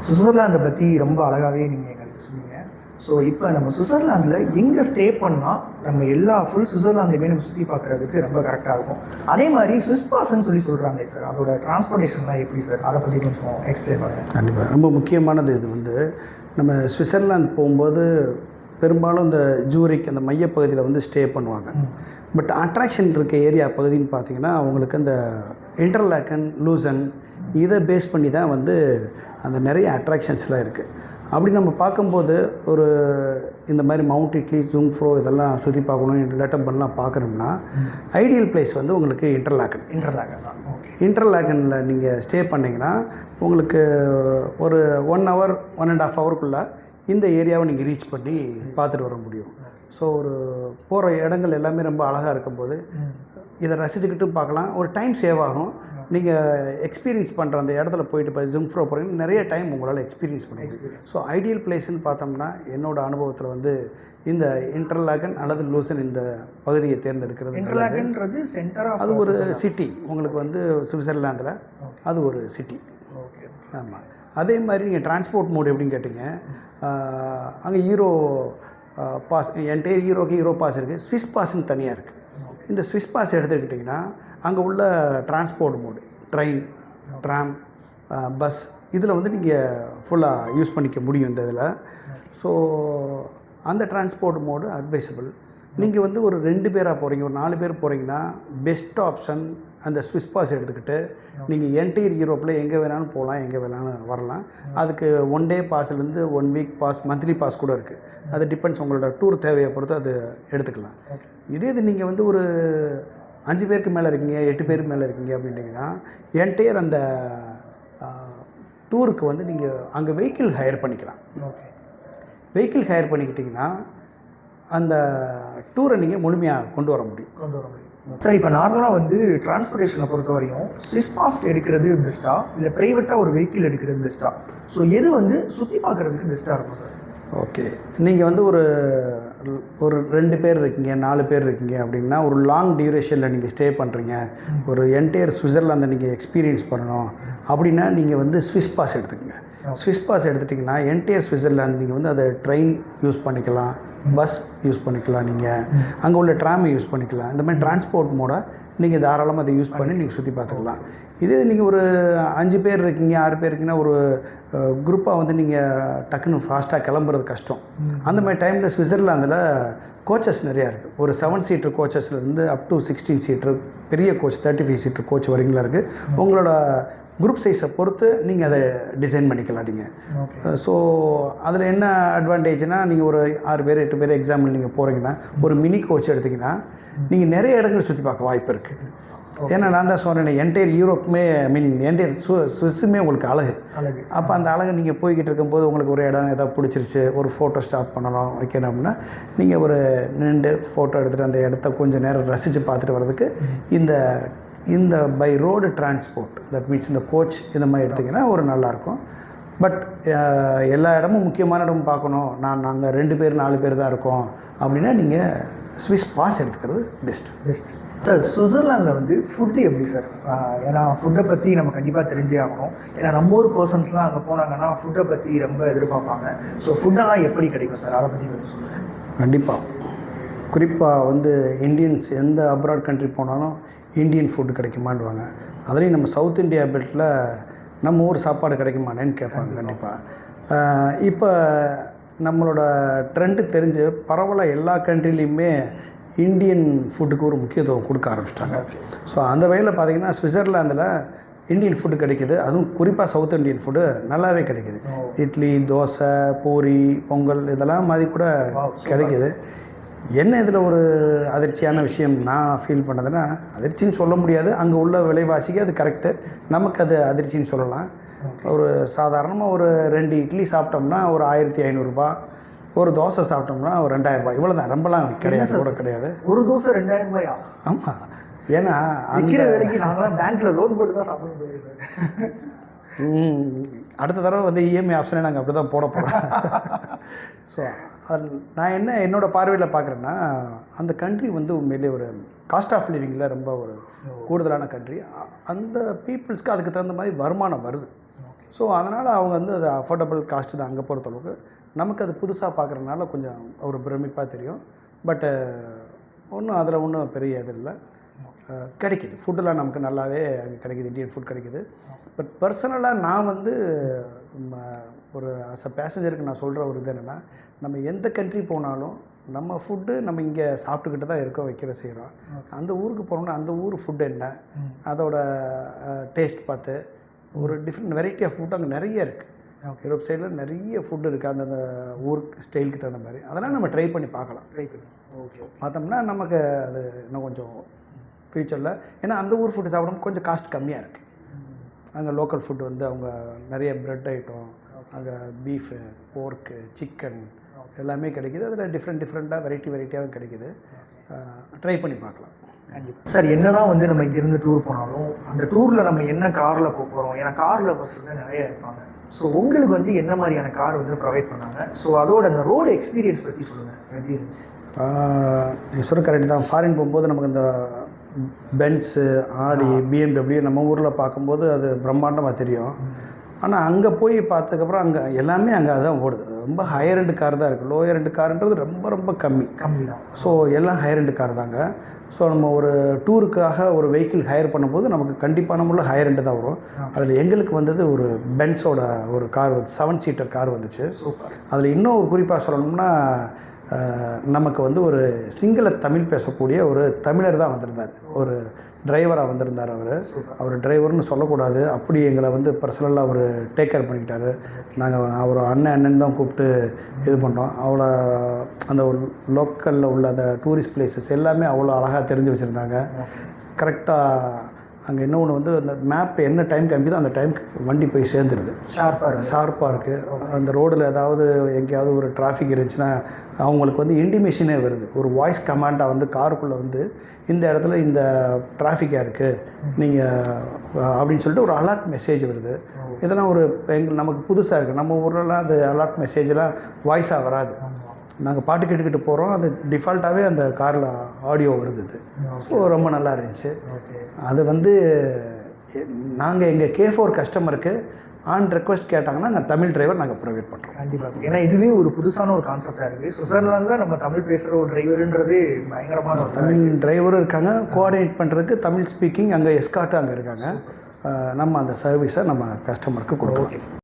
சுவிட்சர்லாந்தை பற்றி ரொம்ப அழகாகவே நீங்கள் எங்களுக்கு சொன்னீங்க. ஸோ இப்போ நம்ம சுவிட்சர்லாந்தில் எங்கே ஸ்டே பண்ணால் நம்ம எல்லா ஃபுல் சுவிட்சர்லாந்தையுமே நம்ம சுற்றி பார்க்குறதுக்கு ரொம்ப கரெக்டாக இருக்கும். அதே மாதிரி ஸ்விஸ் பாஸ்ன்னு சொல்கிறாங்களே சார், அதோட டிரான்ஸ்போர்ட்டேஷன்லாம் எப்படி சார், அதை பற்றி கொஞ்சம் எக்ஸ்பிளைன் பண்ணுங்கள். கண்டிப்பாக ரொம்ப முக்கியமானது. இது வந்து நம்ம சுவிட்சர்லாந்து போகும்போது பெரும்பாலும் இந்த ஜூரிக் அந்த மையப்பகுதியில் வந்து ஸ்டே பண்ணுவாங்க. பட் அட்ராக்ஷன் இருக்க ஏரியா பகுதின்னு பார்த்தீங்கன்னா அவங்களுக்கு அந்த இன்டர்லாக்கன், லூசன் இதை பேஸ் பண்ணி தான் வந்து அந்த நிறைய அட்ராக்ஷன்ஸ்லாம் இருக்குது. அப்படி நம்ம பார்க்கும்போது ஒரு இந்த மாதிரி மவுண்ட் இட்லி, ஜுங்ஃப்ரோ இதெல்லாம் சுற்றி பார்க்கணும், லேட்டப்பன்லாம் பார்க்கணும்னா ஐடியல் பிளேஸ் வந்து உங்களுக்கு இன்டர்லாக்கன் தான். இன்டர்லாக்கனில் நீங்கள் ஸ்டே பண்ணிங்கன்னா உங்களுக்கு ஒரு 1 hour 1.5 hourக்குள்ளே இந்த ஏரியாவை நீங்கள் ரீச் பண்ணி பார்த்துட்டு வர முடியும். ஸோ ஒரு போகிற இடங்கள் எல்லாமே ரொம்ப அழகாக இருக்கும்போது இதை ரசிச்சுக்கிட்டும் பார்க்கலாம். ஒரு டைம் சேவ் ஆகும். நீங்கள் எக்ஸ்பீரியன்ஸ் பண்ணுற அந்த இடத்துல போயிட்டு இப்போ ஜுங்ஃப்ரோ போகிறீங்கன்னா நிறைய டைம் உங்களால் எக்ஸ்பீரியன்ஸ் பண்ணுவீங்க. ஸோ ஐடியல் பிளேஸ்ன்னு பார்த்தோம்னா என்னோடய அனுபவத்தில் வந்து இந்த இன்டர்லாக்கன் அல்லது லூசன் இந்த பகுதியை தேர்ந்தெடுக்கிறது. இன்டர்லாக்கன்றது சென்டர், அது ஒரு சிட்டி உங்களுக்கு வந்து சுவிட்சர்லாந்தில் அது ஒரு சிட்டி. ஆமாம். அதே மாதிரி நீங்கள் டிரான்ஸ்போர்ட் மோடு எப்படின்னு கேட்டிங்க, அங்கே ஈரோ பாஸ், என்டையர் ஈரோ பாஸ் இருக்குது. ஸ்விஸ் பாஸ்ன்னு தனியாக இருக்குது. இந்த ஸ்விஸ் பாஸ் எடுத்துக்கிட்டிங்கன்னா அங்கே உள்ள transport mode train, tram, bus இதில் வந்து நீங்கள் ஃபுல்லாக யூஸ் பண்ணிக்க முடியும் இந்த இதில். ஸோ அந்த டிரான்ஸ்போர்ட் மோடு அட்வைசபிள். நீங்கள் வந்து ஒரு 2 பேராக போகிறீங்க, ஒரு 4 பேர் போகிறீங்கன்னா பெஸ்ட் ஆப்ஷன் அந்த ஸ்விஸ் பாஸ் எடுத்துக்கிட்டு நீங்கள் என்டையர் யூரோப்பில் எங்கே வேணாலும் போகலாம், எங்கே வேணாலும் வரலாம். அதுக்கு 1 day பாஸ்லேருந்து 1 week பாஸ், மந்த்லி பாஸ் கூட இருக்குது. அது டிபெண்ட்ஸ் உங்களோட டூர் தேவையை பொறுத்து அது எடுத்துக்கலாம். இது நீங்கள் வந்து ஒரு 5 பேருக்கு மேலே இருக்கீங்க, 8 பேருக்கு மேலே இருக்கீங்க அப்படின்ட்டிங்கன்னா என்டையர் அந்த டூருக்கு வந்து நீங்கள் அங்கே வெஹிக்கிள் ஹையர் பண்ணிக்கலாம். வெஹிக்கிள் ஹையர் பண்ணிக்கிட்டிங்கன்னா அந்த டூரை நீங்கள் முழுமையாக கொண்டு வர முடியும். சார், இப்போ நார்மலாக வந்து டிரான்ஸ்போர்ட்டேஷனை பொறுத்த வரையும் ஸ்விஸ் பாஸ் எடுக்கிறது பெஸ்ட்டா இல்லை ப்ரைவேட்டாக ஒரு வெஹிக்கிள் எடுக்கிறது பெஸ்ட்டா? ஸோ எது வந்து சுற்றி பார்க்குறதுக்கு பெஸ்ட்டாக இருக்கும் சார்? ஓகே, நீங்கள் வந்து ஒரு 2 பேர் இருக்கீங்க, 4 பேர் இருக்கீங்க அப்படின்னா ஒரு லாங் டியூரேஷனில் நீங்கள் ஸ்டே பண்ணுறீங்க, ஒரு என்டையர் சுவிட்சர்லாந்தை நீங்கள் எக்ஸ்பீரியன்ஸ் பண்ணணும் அப்படின்னா நீங்கள் வந்து ஸ்விஸ் பாஸ் எடுத்துக்கோங்க. ஸ்விஸ் பாஸ் எடுத்துட்டிங்கன்னா என்டையர் சுவிட்சர்லாந்து நீங்கள் வந்து அதை ட்ரெயின் யூஸ் பண்ணிக்கலாம், பஸ் யூஸ் பண்ணிக்கலாம், நீங்கள் அங்கே உள்ள ட்ராமை யூஸ் பண்ணிக்கலாம். இந்த மாதிரி டிரான்ஸ்போர்ட் மோட நீங்கள் தாராளமாக அதை யூஸ் பண்ணி நீங்கள் சுற்றி பார்த்துக்கலாம். இதே நீங்கள் ஒரு 5 பேர் இருக்கீங்க, 6 பேர் இருக்கீங்கன்னா ஒரு குரூப்பாக வந்து நீங்கள் டக்குன்னு ஃபாஸ்ட்டாக கிளம்புறது கஷ்டம். அந்த மாதிரி டைமில் சுவிட்சர்லாந்தில் கோச்சஸ் நிறையா இருக்குது. ஒரு 7 seater கோச்சஸ்லேருந்து அப் டு 16 seater பெரிய கோச் 35 seater கோச் வரைக்கும் இருக்குது. உங்களோட குரூப் சைஸை பொறுத்து நீங்கள் அதை டிசைன் பண்ணிக்கலாம் நீங்கள். ஸோ அதில் என்ன அட்வான்டேஜ்னால் நீங்கள் ஒரு 6 பேர் 8 பேர் எக்ஸாம்பிள் நீங்கள் போகிறீங்கன்னா ஒரு மினி கோச் எடுத்திங்கன்னா நீங்கள் நிறைய இடங்கள் சுற்றி பார்க்க வாய்ப்பு இருக்குது. ஏன்னா நான் தான் சொன்னேன், என்டையர் யூரோப்புமே என்டையர் ஸ்விஸ்ஸுமே உங்களுக்கு அழகு. அப்போ அந்த அழகு நீங்கள் போய்கிட்டு இருக்கும்போது உங்களுக்கு ஒரு இடம் ஏதாவது பிடிச்சிருச்சு, ஒரு ஃபோட்டோ ஸ்டாப் பண்ணணும் வைக்கணும் அப்படின்னா நீங்கள் ஒரு 2 ஃபோட்டோ எடுத்துகிட்டு அந்த இடத்த கொஞ்சம் நேரம் ரசித்து பார்த்துட்டு வர்றதுக்கு இந்த by road transport, that means இந்த கோச் இந்த மாதிரி எடுத்திங்கன்னா ஒரு நல்லாயிருக்கும். பட் எல்லா இடமும் முக்கியமான இடமும் பார்க்கணும், நாங்கள் 2 பேர் 4 பேர் தான் இருக்கோம் அப்படின்னா நீங்கள் ஸ்விஸ் பாஸ் எடுத்துக்கிறது பெஸ்ட். சார், சுவிட்சர்லாந்தில் வந்து ஃபுட்டு எப்படி சார்? ஏன்னா ஃபுட்டை பற்றி நம்ம கண்டிப்பாக தெரிஞ்சே ஆகணும். ஏன்னா நம்ம ஊர் பர்சன்ஸ்லாம் அங்கே போனாங்கன்னா ஃபுட்டை பற்றி ரொம்ப எதிர்பார்ப்பாங்க. ஸோ ஃபுட்டெல்லாம் எப்படி கிடைக்கும் சார், அதை பற்றி கொஞ்சம் சொல்லுங்கள். கண்டிப்பாக, குறிப்பாக வந்து இந்தியன்ஸ் எந்த அப்ராட் கண்ட்ரி போனாலும் இந்தியன் ஃபுட்டு கிடைக்குமான்டுவாங்க. அதுலேயும் நம்ம சவுத் இந்தியா பெல்ட்டில் நம்ம ஊர் சாப்பாடு கிடைக்குமானேன்னு கேட்பாங்க கண்டிப்பாக. இப்போ நம்மளோட ட்ரெண்டு தெரிஞ்சு பரவலாக எல்லா கண்ட்ரிலையுமே இந்தியன் ஃபுட்டுக்கு ஒரு முக்கியத்துவம் கொடுக்க ஆரம்பிச்சிட்டாங்க. ஸோ அந்த வகையில் பார்த்திங்கன்னா சுவிட்சர்லாந்தில் இந்தியன் ஃபுட்டு கிடைக்கிது. அதுவும் குறிப்பாக சவுத் இந்தியன் ஃபுட்டு நல்லாவே கிடைக்கிது. இட்லி, தோசை, பூரி, பொங்கல் இதெல்லாம் மாதிரி கூட கிடைக்கிது. என்ன இதில் ஒரு அதிர்ச்சியான விஷயம் நான் ஃபீல் பண்ணதுன்னா, அதிர்ச்சின்னு சொல்ல முடியாது, அங்கே உள்ள விலைவாசிக்கு அது கரெக்டு, நமக்கு அது அதிர்ச்சின்னு சொல்லலாம். ஒரு சாதாரணமாக ஒரு 2 இட்லி சாப்பிட்டோம்னா ஒரு 1500 ரூபா, ஒரு தோசை சாப்பிட்டோம்னா ஒரு 2000 ரூபாய், இவ்வளோ தான், ரொம்பலாம் கிடையாது, கூட கிடையாது. ஒரு தோசை 2000 ரூபாயா? ஆமாம், ஏன்னா விற்கிற வேலைக்கு நாங்களாம் பேங்க்கில் லோன் போட்டு தான் சாப்பிட முடியாது சார். அடுத்த தடவை வந்து இஎம்ஐ ஆப்ஷனே நாங்கள் அப்படி தான் போட போகிறோம். ஸோ நான் என்னோடய பார்வையில் பார்க்குறேன்னா, அந்த கண்ட்ரி வந்து உண்மையிலே ஒரு காஸ்ட் ஆஃப் லிவிங்கில் ரொம்ப ஒரு கூடுதலான கண்ட்ரி. அந்த பீப்புள்ஸ்க்கு அதுக்கு தகுந்த மாதிரி வருமானம் வருது. ஸோ அதனால் அவங்க வந்து அது அஃபோர்டபுள் காஸ்ட்டு தான் அங்கே பொறுத்தளவுக்கு. நமக்கு அது புதுசாக பார்க்குறதுனால கொஞ்சம் ஒரு பிரமிப்பாக தெரியும். பட்டு ஒன்றும் அதில் ஒன்றும் பெரிய இது இல்லை. கிடைக்கிது ஃபுட்டெலாம் நமக்கு நல்லாவே அங்கே கிடைக்கிது, இந்தியன் ஃபுட் கிடைக்கிது. பட் பர்சனலாக நான் வந்து ஒரு அஸ் அ பேசஞ்சருக்கு நான் சொல்கிற ஒரு இது என்னென்னா, நம்ம எந்த கண்ட்ரி போனாலும் நம்ம ஃபுட்டு நம்ம இங்கே சாப்பிட்டுக்கிட்டு தான் இருக்கோம், வைக்கிற செய்கிறோம். அந்த ஊருக்கு போனோம்னா அந்த ஊர் ஃபுட் என்ன, அதோட டேஸ்ட் பார்த்து ஒரு டிஃப்ரெண்ட் வெரைட்டி ஆஃப் ஃபுட் அங்கே நிறைய இருக்குது. யூரோப் சைடில் நிறைய ஃபுட்டு இருக்குது அந்தந்த ஊருக்கு ஸ்டைலுக்கு தகுந்த மாதிரி. அதெல்லாம் நம்ம ட்ரை பண்ணி பார்க்கலாம். ஓகே. பார்த்தோம்னா நமக்கு அது இன்னும் கொஞ்சம் ஃப்யூச்சரில், ஏன்னா அந்த ஊர் ஃபுட்டு சாப்பிடும்போது கொஞ்சம் காஸ்ட் கம்மியாக இருக்குது. அங்கே லோக்கல் ஃபுட் வந்து அவங்க நிறைய ப்ரெட் ஐட்டம், அங்கே பீஃபு, போர்க்கு, சிக்கன் எல்லாமே கிடைக்கிது. அதில் டிஃப்ரெண்ட்டாக வெரைட்டியாகவும் கிடைக்கிது. ட்ரை பண்ணி பார்க்கலாம். கண்டிப்பாக சார். என்ன தான் வந்து நம்ம இங்கேருந்து டூர் போனாலும் அந்த டூரில் நம்ம என்ன காரில் போக போகிறோம், ஏன்னா காரில் பஸ் வந்து நிறைய இருப்பாங்க. ஸோ உங்களுக்கு வந்து என்ன மாதிரியான கார் வந்து ப்ரொவைட் பண்ணாங்க? ஸோ அதோட அந்த ரோடு எக்ஸ்பீரியன்ஸ் பற்றி சொல்லுங்கள், எப்படி இருந்துச்சு? நீங்கள் சொல்ல கரெக்டு தான். ஃபாரின் போகும்போது நமக்கு இந்த பென்ஸு, ஆடி, பிஎம்டபிள்யூ நம்ம ஊரில் பார்க்கும்போது அது பிரம்மாண்டமாக தெரியும். ஆனால் அங்கே போய் பார்த்ததுக்கப்புறம் அங்கே எல்லாமே அங்கே தான் ஓடுது. ரொம்ப ஹையர் எண்டு கார் தான் இருக்குது. லோயர் எண்டு காருன்றது ரொம்ப கம்மி தான். ஸோ எல்லாம் ஹையர் எண்டு கார் தாங்க. ஸோ நம்ம ஒரு டூருக்காக ஒரு வெஹிக்கிள் ஹையர் பண்ணும்போது நமக்கு கண்டிப்பான முறையில் ஹையர் எண்டு தான் வரும். அதில் எங்களுக்கு வந்தது ஒரு பென்ஸோட ஒரு கார் வந்து 7 சீட்டர் கார் வந்துச்சு. சூப்பர். அதில் இன்னும் ஒரு குறிப்பாக சொல்லணும்னா, நமக்கு வந்து ஒரு சிங்கள தமிழ் பேசக்கூடிய ஒரு தமிழர் தான் வந்திருந்தார். ஒரு டிரைவராக வந்திருந்தார். அவர் டிரைவர்னு சொல்லக்கூடாது, அப்படி எங்களை வந்து பர்சனலாக அவர் டேக் கேர் பண்ணிக்கிட்டார். நாங்கள் அவர் அண்ணன் தான் கூப்பிட்டு இது பண்ணோம். அவ்வளோ அந்த ஒரு லோக்கலில் உள்ள அந்த டூரிஸ்ட் பிளேசஸ் எல்லாமே அவ்வளோ அழகாக தெரிஞ்சு வச்சுருந்தாங்க. கரெக்டாக அங்கே இன்னொன்று வந்து அந்த மேப் என்ன டைம் காமிக்குதோ அந்த டைமுக்கு வண்டி போய் சேர்ந்துருது. ஷார்ப்பாக இருக்குது. அந்த ரோடில் ஏதாவது எங்கேயாவது ஒரு டிராஃபிக் இருந்துச்சுன்னா அவங்களுக்கு வந்து இன்டிமேஷனே வருது. ஒரு வாய்ஸ் கமாண்டாக வந்து காருக்குள்ளே வந்து இந்த இடத்துல இந்த டிராஃபிக்காக இருக்குது நீங்கள் அப்படின்னு சொல்லிட்டு ஒரு அலர்ட் மெசேஜ் வருது. இதெல்லாம் ஒரு நமக்கு புதுசாக இருக்குது. நம்ம ஊர்லலாம் அது அலர்ட் மெசேஜெலாம் வாய்ஸாக வராது. நாங்கள் பாட்டு கேட்டுக்கிட்டு போகிறோம், அது டிஃபால்ட்டாகவே அந்த காரில் ஆடியோ வருது. ஸோ ரொம்ப நல்லா இருந்துச்சு. அது வந்து நாங்கள் எங்கள் K4 கஸ்டமருக்கு ஆன் ரெக்வஸ்ட் கேட்டாங்கன்னா நாங்கள் தமிழ் டிரைவர் நாங்கள் ப்ரொவைட் பண்ணுறோம். கண்டிப்பாக. ஏன்னா இதுவே ஒரு புதுசான ஒரு கான்செப்டாக இருக்குது. சுவிட்சர்லாந்தில் நம்ம தமிழ் பேசுகிற ஒரு டிரைவருன்றது பயங்கரமான ஒரு தமிழ் டிரைவரும் இருக்காங்க. கோஆர்டினேட் பண்ணுறதுக்கு தமிழ் ஸ்பீக்கிங் அங்கே எஸ்கார்ட்டு அங்கே இருக்காங்க. நம்ம அந்த சர்வீஸை நம்ம கஸ்டமருக்கு கொடுப்போம். Okay sir.